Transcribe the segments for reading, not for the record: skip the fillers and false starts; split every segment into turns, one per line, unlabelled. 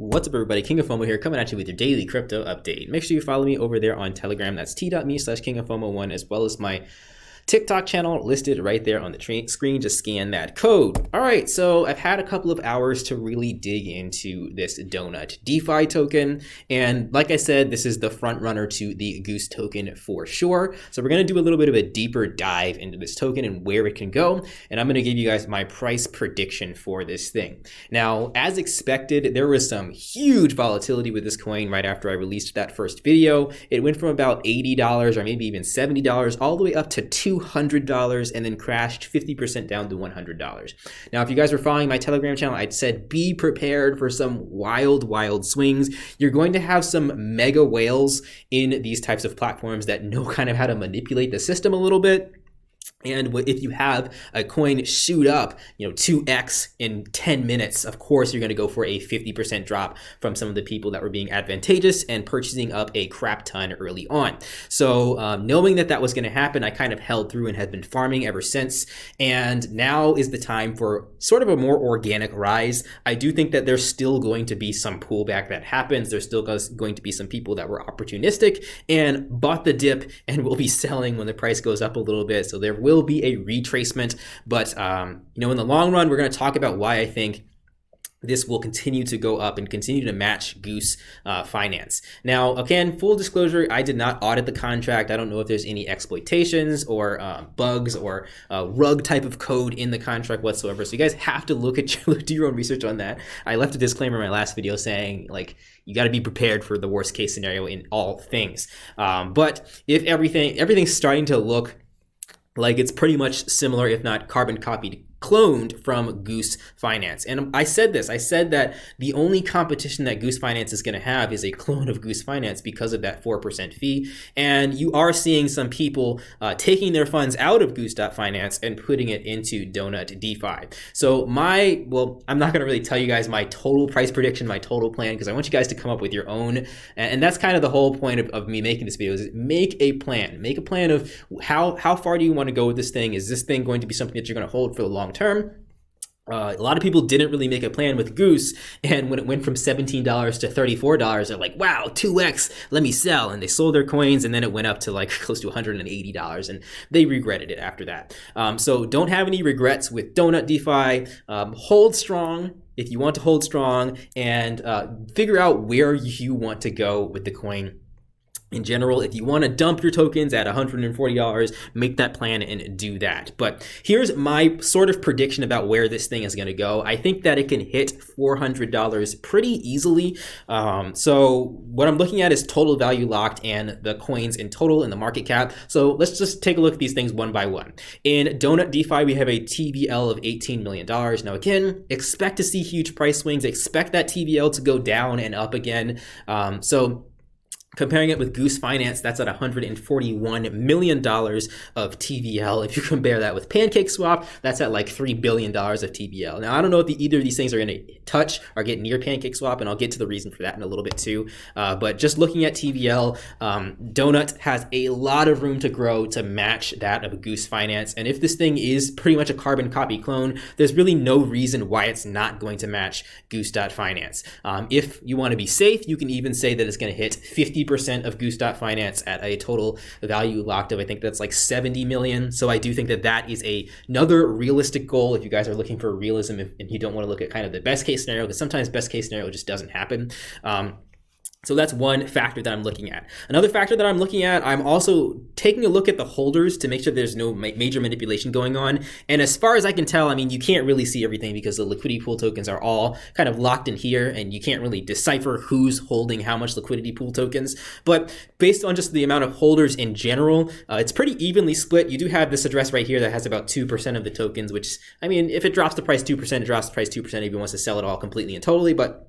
What's up, everybody? King of Fomo here, coming at you with your daily crypto update. Make sure you follow me over there on Telegram. That's t.me/kingoffomo1, as well as my TikTok channel listed right there on the screen. Just scan that code. All right, so I've had a couple of hours to really dig into this Donut DeFi token. And like I said, this is the front runner to the Goose token for sure. So we're going to do a little bit of a deeper dive into this token and where it can go. And I'm going to give you guys my price prediction for this thing. Now, as expected, there was some huge volatility with this coin right after I released that first video. It went from about $80 or maybe even $70 all the way up to $200 and then crashed 50% down to $100. Now, if you guys were following my Telegram channel, I'd said be prepared for some wild swings. You're going to have some mega whales in these types of platforms that know kind of how to manipulate the system a little bit. And if you have a coin shoot up, 2x in 10 minutes, of course, you're going to go for a 50% drop from some of the people that were being advantageous and purchasing up a crap ton early on. So knowing that that was going to happen, I kind of held through and have been farming ever since. And now is the time for sort of a more organic rise. I do think that there's still going to be some pullback that happens. There's still going to be some people that were opportunistic and bought the dip and will be selling when the price goes up a little bit. So there will be a retracement, but in the long run, we're going to talk about why I think this will continue to go up and continue to match Goose Finance. Now, again, full disclosure, I did not audit the contract. I don't know if there's any exploitations or bugs or rug type of code in the contract whatsoever. So you guys have to do your own research on that. I left a disclaimer in my last video saying, you got to be prepared for the worst case scenario in all things. But if everything's starting to look like it's pretty much similar, if not carbon copied, cloned from Goose Finance. And I said that the only competition that Goose Finance is going to have is a clone of Goose Finance because of that 4% fee. And you are seeing some people taking their funds out of Goose.finance and putting it into Donut DeFi. So I'm not going to really tell you guys my total price prediction, my total plan, because I want you guys to come up with your own. And that's kind of the whole point of me making this video, is make a plan. Make a plan of how far do you want to go with this thing? Is this thing going to be something that you're going to hold for the long term? A lot of people didn't really make a plan with Goose, and when it went from $17 to $34, they're like, wow, 2x, let me sell. And they sold their coins, and then it went up to close to $180, and they regretted it after that. So don't have any regrets with Donut DeFi. Hold strong if you want to hold strong, and figure out where you want to go with the coin. In general, if you want to dump your tokens at $140, make that plan and do that. But here's my sort of prediction about where this thing is going to go. I think that it can hit $400 pretty easily. So what I'm looking at is total value locked and the coins in total in the market cap. So let's just take a look at these things one by one. In Donut DeFi, we have a TVL of $18 million. Now, again, expect to see huge price swings. Expect that TVL to go down and up again. Comparing it with Goose Finance, that's at $141 million of TVL. If you compare that with PancakeSwap, that's at $3 billion of TVL. Now, I don't know if either of these things are going to touch or get near PancakeSwap, and I'll get to the reason for that in a little bit too. But just looking at TVL, Donut has a lot of room to grow to match that of Goose Finance. And if this thing is pretty much a carbon copy clone, there's really no reason why it's not going to match Goose.finance. If you want to be safe, you can even say that it's going to hit 50% of Goose.finance at a total value locked of, I think that's $70 million. So I do think that is another realistic goal if you guys are looking for realism and you don't want to look at kind of the best case scenario, because sometimes best case scenario just doesn't happen. So that's one factor that I'm looking at. Another factor that I'm looking at, I'm also taking a look at the holders to make sure there's no major manipulation going on. And as far as I can tell, you can't really see everything because the liquidity pool tokens are all kind of locked in here, and you can't really decipher who's holding how much liquidity pool tokens. But based on just the amount of holders in general, it's pretty evenly split. You do have this address right here that has about 2% of the tokens, which, if it drops the price 2%, it drops the price 2% if he wants to sell it all completely and totally. But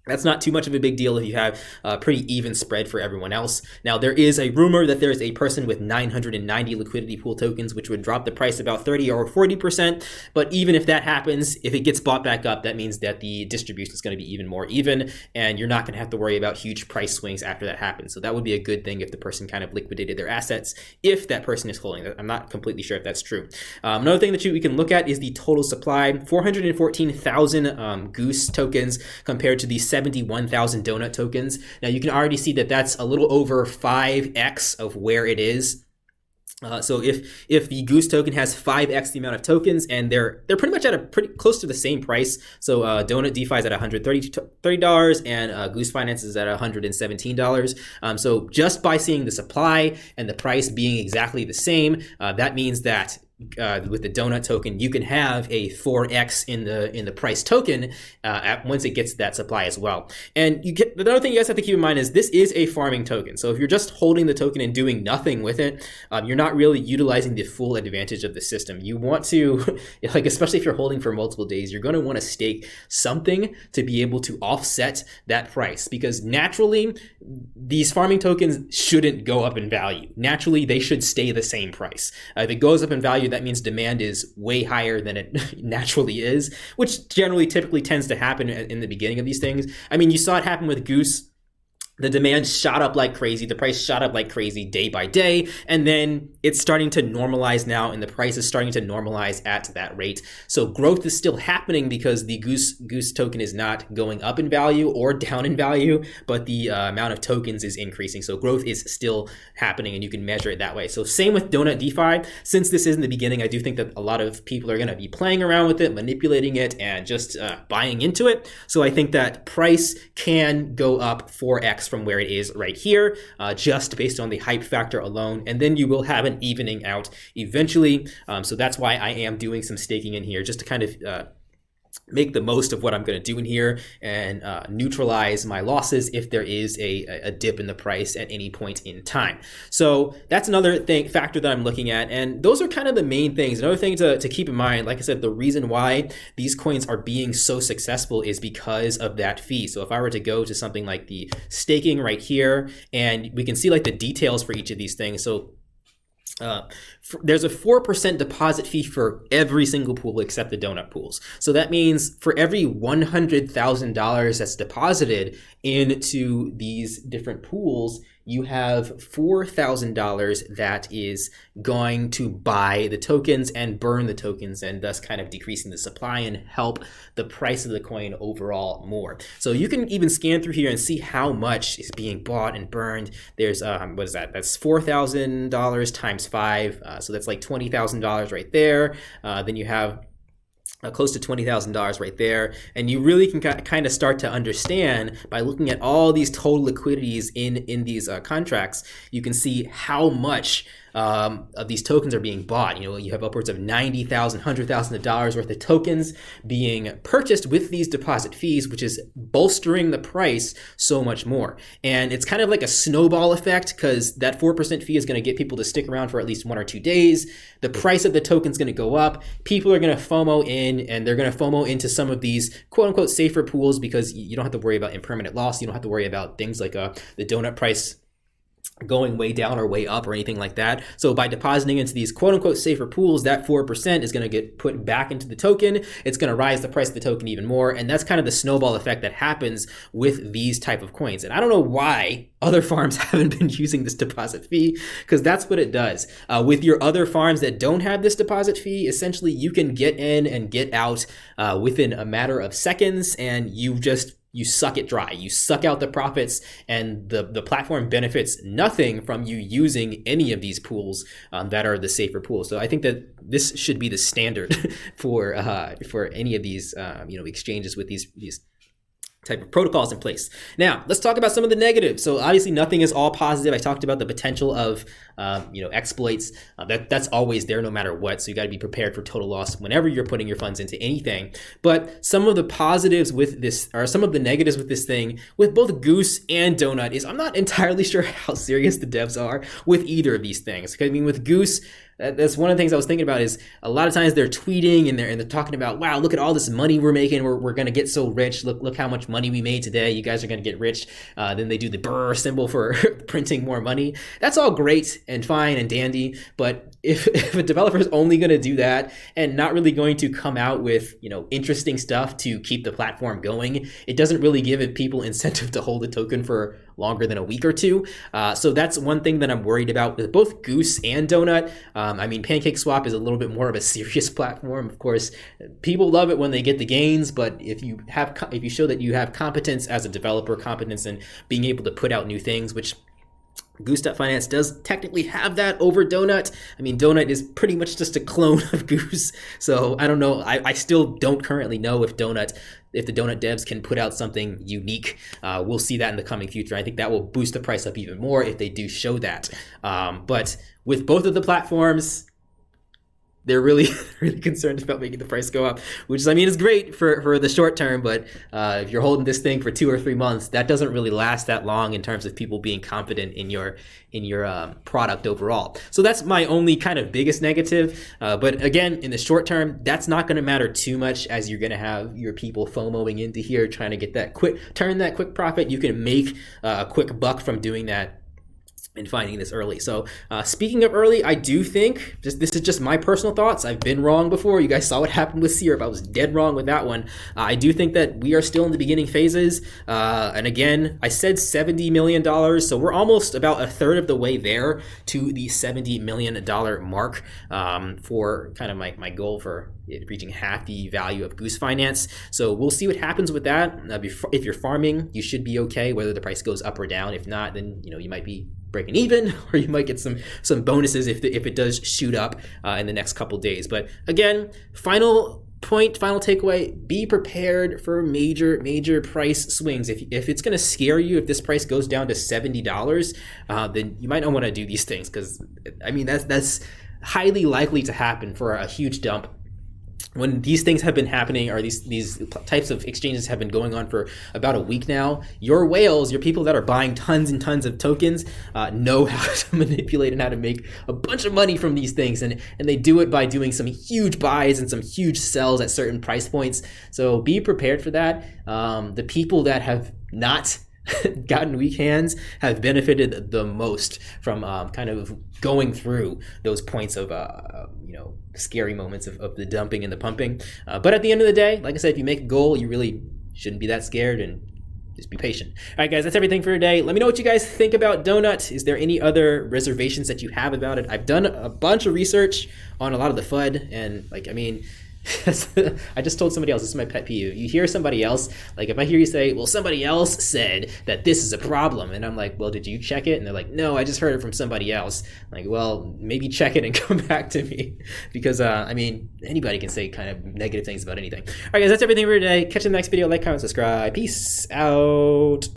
that's not too much of a big deal if you have a pretty even spread for everyone else. Now, there is a rumor that there is a person with 990 liquidity pool tokens, which would drop the price about 30 or 40%. But even if that happens, if it gets bought back up, that means that the distribution is going to be even more even, and you're not going to have to worry about huge price swings after that happens. So that would be a good thing if the person kind of liquidated their assets, if that person is holding it. I'm not completely sure if that's true. Another thing that we can look at is the total supply, 414,000 Goose tokens compared to the 71,000 donut tokens. Now you can already see that that's a little over 5x of where it is. So if the Goose token has 5x the amount of tokens, and they're pretty much at a pretty close to the same price. So Donut DeFi is at $130, and Goose Finance is at $117. So just by seeing the supply and the price being exactly the same, that means that with the donut token, you can have a 4x in the price token once it gets that supply as well. And another thing you guys have to keep in mind is this is a farming token. So if you're just holding the token and doing nothing with it, you're not really utilizing the full advantage of the system. You want to, like, especially if you're holding for multiple days, you're going to want to stake something to be able to offset that price, because naturally these farming tokens shouldn't go up in value. Naturally, they should stay the same price. If it goes up in value, that means demand is way higher than it naturally is, which typically tends to happen in the beginning of these things. I mean, you saw it happen with Goose. The demand shot up like crazy. The price shot up like crazy day by day. And then it's starting to normalize now, and the price is starting to normalize at that rate. So growth is still happening because the Goose token is not going up in value or down in value, but the amount of tokens is increasing. So growth is still happening, and you can measure it that way. So same with Donut DeFi. Since this is in the beginning, I do think that a lot of people are going to be playing around with it, manipulating it, and just buying into it. So I think that price can go up 4x from where it is right here, just based on the hype factor alone, and then you will have an evening out eventually. So that's why I am doing some staking in here, just to kind of make the most of what I'm going to do in here and neutralize my losses if there is a dip in the price at any point in time. So that's another factor that I'm looking at, and those are kind of the main things. Another thing to keep in mind, like I said, the reason why these coins are being so successful is because of that fee. So if I were to go to something like the staking right here, and we can see like the details for each of these things. So there's a 4% deposit fee for every single pool except the donut pools. So that means for every $100,000 that's deposited into these different pools, you have $4,000 that is going to buy the tokens and burn the tokens, and thus kind of decreasing the supply and help the price of the coin overall more. So you can even scan through here and see how much is being bought and burned. There's what is that? That's $4,000 times 5. So that's like $20,000 right there. Then you have close to $20,000 right there. And you really can kind of start to understand by looking at all these total liquidities in these contracts. You can see how much of these tokens are being bought. You know, you have upwards of $90,000, $100,000 worth of tokens being purchased with these deposit fees, which is bolstering the price so much more. And it's kind of like a snowball effect, because that 4% fee is going to get people to stick around for at least 1 or 2 days. The price of the token is going to go up. People are going to FOMO in, and they're going to FOMO into some of these quote unquote safer pools, because you don't have to worry about impermanent loss. You don't have to worry about things like the donut price going way down or way up or anything like that. So by depositing into these quote unquote safer pools, that 4% is going to get put back into the token. It's going to rise the price of the token even more. And that's kind of the snowball effect that happens with these type of coins. And I don't know why other farms haven't been using this deposit fee, because that's what it does. With your other farms that don't have this deposit fee, essentially you can get in and get out within a matter of seconds, and you suck it dry. You suck out the profits, and the platform benefits nothing from you using any of these pools that are the safer pools. So I think that this should be the standard for any of these exchanges with these type of protocols in place. Now, let's talk about some of the negatives. So obviously nothing is all positive. I talked about the potential of exploits. That's always there no matter what. So you got to be prepared for total loss whenever you're putting your funds into anything. But some of the positives with this, or some of the negatives with this thing, with both Goose and Donut, is I'm not entirely sure how serious the devs are with either of these things. I mean, with Goose, that's one of the things I was thinking about, is a lot of times they're tweeting and they're talking about, wow, look at all this money we're making. We're going to get so rich. Look how much money we made today. You guys are going to get rich. Then they do the brr symbol for printing more money. That's all great and fine and dandy, but if a developer is only going to do that and not really going to come out with, interesting stuff to keep the platform going, it doesn't really give people incentive to hold a token for longer than a week or two. So that's one thing that I'm worried about with both Goose and Donut. PancakeSwap is a little bit more of a serious platform. Of course, people love it when they get the gains, but if you show that you have competence as a developer, competence in being able to put out new things, which Goose.finance does technically have that over Donut. Donut is pretty much just a clone of Goose. So I don't know. I still don't currently know if the Donut devs can put out something unique. We'll see that in the coming future. I think that will boost the price up even more if they do show that. But with both of the platforms, they're really, really concerned about making the price go up, which is great for the short term. But if you're holding this thing for 2 or 3 months, that doesn't really last that long in terms of people being confident in your product overall. So that's my only kind of biggest negative. But again, in the short term, that's not going to matter too much, as you're going to have your people FOMOing into here trying to get that quick profit. You can make a quick buck from doing that and finding this early. So speaking of early, I do think, this is just my personal thoughts, I've been wrong before. You guys saw what happened with Syrup. I was dead wrong with that one. I do think that we are still in the beginning phases. And again, I said $70 million. So we're almost about a third of the way there to the $70 million mark for kind of my goal for reaching half the value of Goose Finance. So we'll see what happens with that. If you're farming, you should be okay, whether the price goes up or down. If not, then you might be breaking even, or you might get some bonuses if it does shoot up in the next couple days. But again, final takeaway: be prepared for major price swings. If it's going to scare you, if this price goes down to $70, then you might not want to do these things, because that's highly likely to happen for a huge dump. When these things have been happening, or these types of exchanges have been going on for about a week now, your whales, your people that are buying tons and tons of tokens, know how to manipulate and how to make a bunch of money from these things. And they do it by doing some huge buys and some huge sells at certain price points. So be prepared for that. The people that have not gotten weak hands have benefited the most from kind of going through those points of scary moments of the dumping and the pumping. But at the end of the day, like I said, if you make a goal, you really shouldn't be that scared, and just be patient. All right, guys, that's everything for today. Let me know what you guys think about Donut. Is there any other reservations that you have about it? I've done a bunch of research on a lot of the FUD, and I just told somebody else, this is my pet peeve. You hear somebody else, like if I hear you say, well, somebody else said that this is a problem, and I'm like, well, did you check it? And they're like, no, I just heard it from somebody else. I'm like, well, maybe check it and come back to me, because anybody can say kind of negative things about anything. All right, guys, that's everything for today. Catch you in the next video. Like, comment, subscribe. Peace out.